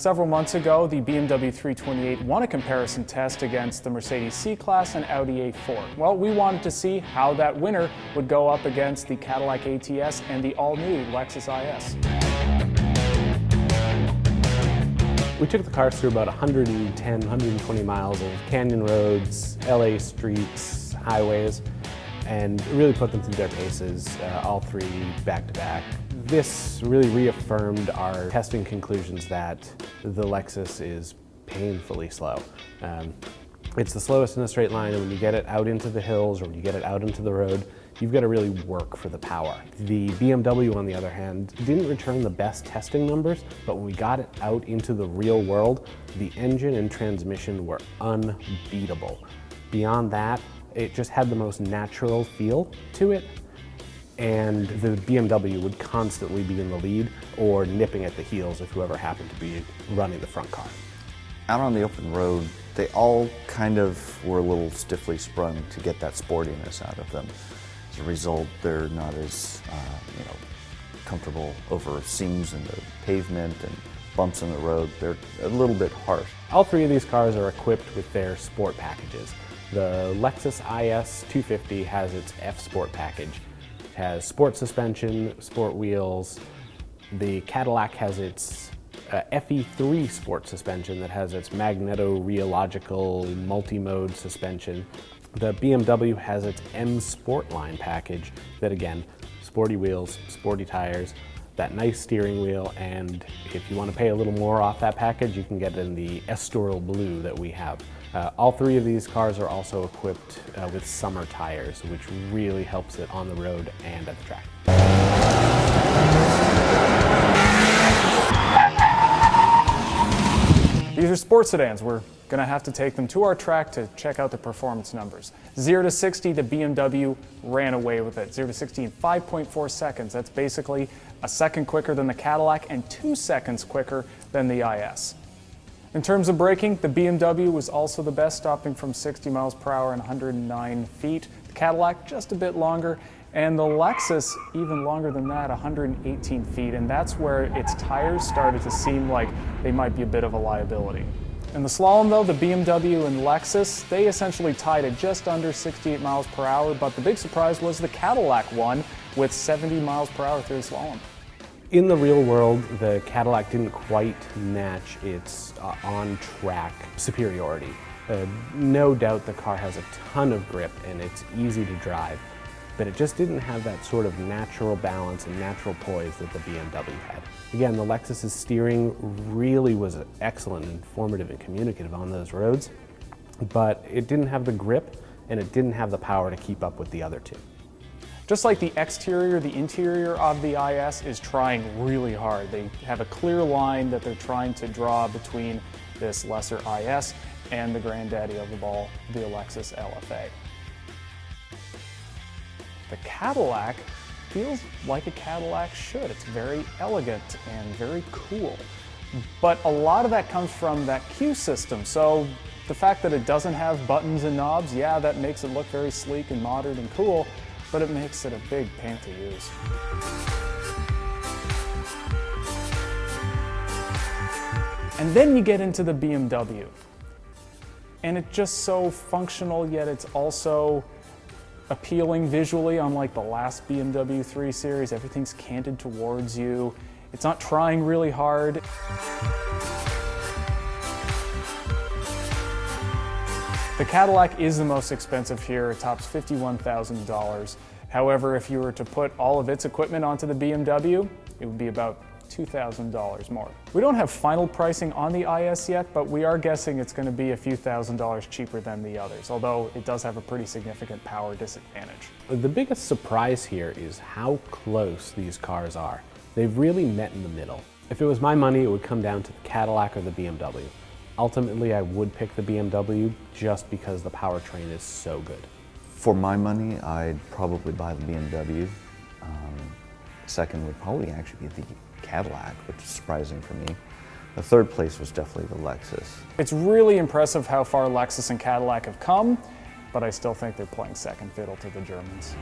Several months ago, the BMW 328 won a comparison test against the Mercedes C-Class and Audi A4. Well, we wanted to see how that winner would go up against the Cadillac ATS and the all-new Lexus IS. We took the cars through about 110, 120 miles of canyon roads, LA streets, highways, and really put them through their paces, all three back to back. This really reaffirmed our testing conclusions that the Lexus is painfully slow. It's the slowest in a straight line, and when you get it out into the hills or when you get it out into the road, you've got to really work for the power. The BMW, on the other hand, didn't return the best testing numbers, but when we got it out into the real world, the engine and transmission were unbeatable. Beyond that, it just had the most natural feel to it, and the BMW would constantly be in the lead or nipping at the heels of whoever happened to be running the front car. Out on the open road, they all kind of were a little stiffly sprung to get that sportiness out of them. As a result, they're not as comfortable over seams in the pavement and bumps in the road. They're a little bit harsh. All three of these cars are equipped with their sport packages. The Lexus IS250 has its F Sport package. It has sport suspension, sport wheels. The Cadillac has its FE3 sport suspension that has its magneto-rheological multi-mode suspension. The BMW has its M Sport line package that, again, sporty wheels, sporty tires, that nice steering wheel, and if you want to pay a little more off that package, you can get it in the Estoril Blue that we have. All three of these cars are also equipped with summer tires, which really helps it on the road and at the track. These are sports sedans. We're going to have to take them to our track to check out the performance numbers. 0 to 60, the BMW ran away with it. 0 to 60 in 5.4 seconds. That's basically a second quicker than the Cadillac and 2 seconds quicker than the IS. In terms of braking, the BMW was also the best, stopping from 60 miles per hour and 109 feet. The Cadillac just a bit longer, and the Lexus even longer than that, 118 feet, and that's where its tires started to seem like they might be a bit of a liability. In the slalom though, the BMW and Lexus, they essentially tied at just under 68 miles per hour, but the big surprise was the Cadillac won with 70 miles per hour through the slalom. In the real world, the Cadillac didn't quite match its on-track superiority. No doubt the car has a ton of grip and it's easy to drive, but it just didn't have that sort of natural balance and natural poise that the BMW had. Again, the Lexus's steering really was excellent, informative, and communicative on those roads, but it didn't have the grip and it didn't have the power to keep up with the other two. Just like the exterior, the interior of the IS is trying really hard. They have a clear line that they're trying to draw between this lesser IS and the granddaddy of the ball, the Lexus LFA. The Cadillac feels like a Cadillac should. It's very elegant and very cool. But a lot of that comes from that Q system. So the fact that it doesn't have buttons and knobs, yeah, that makes it look very sleek and modern and cool, but it makes it a big pain to use. And then you get into the BMW. And it's just so functional, yet it's also appealing visually, unlike the last BMW 3 Series. Everything's canted towards you. It's not trying really hard. The Cadillac is the most expensive here. It tops $51,000. However, if you were to put all of its equipment onto the BMW, it would be about $2,000 more. We don't have final pricing on the IS yet, but we are guessing it's going to be a few $1,000s cheaper than the others, although it does have a pretty significant power disadvantage. The biggest surprise here is how close these cars are. They've really met in the middle. If it was my money, it would come down to the Cadillac or the BMW. Ultimately, I would pick the BMW just because the powertrain is so good. For my money, I'd probably buy the BMW. Second would probably actually be the Cadillac, which is surprising for me. The third place was definitely the Lexus. It's really impressive how far Lexus and Cadillac have come, but I still think they're playing second fiddle to the Germans.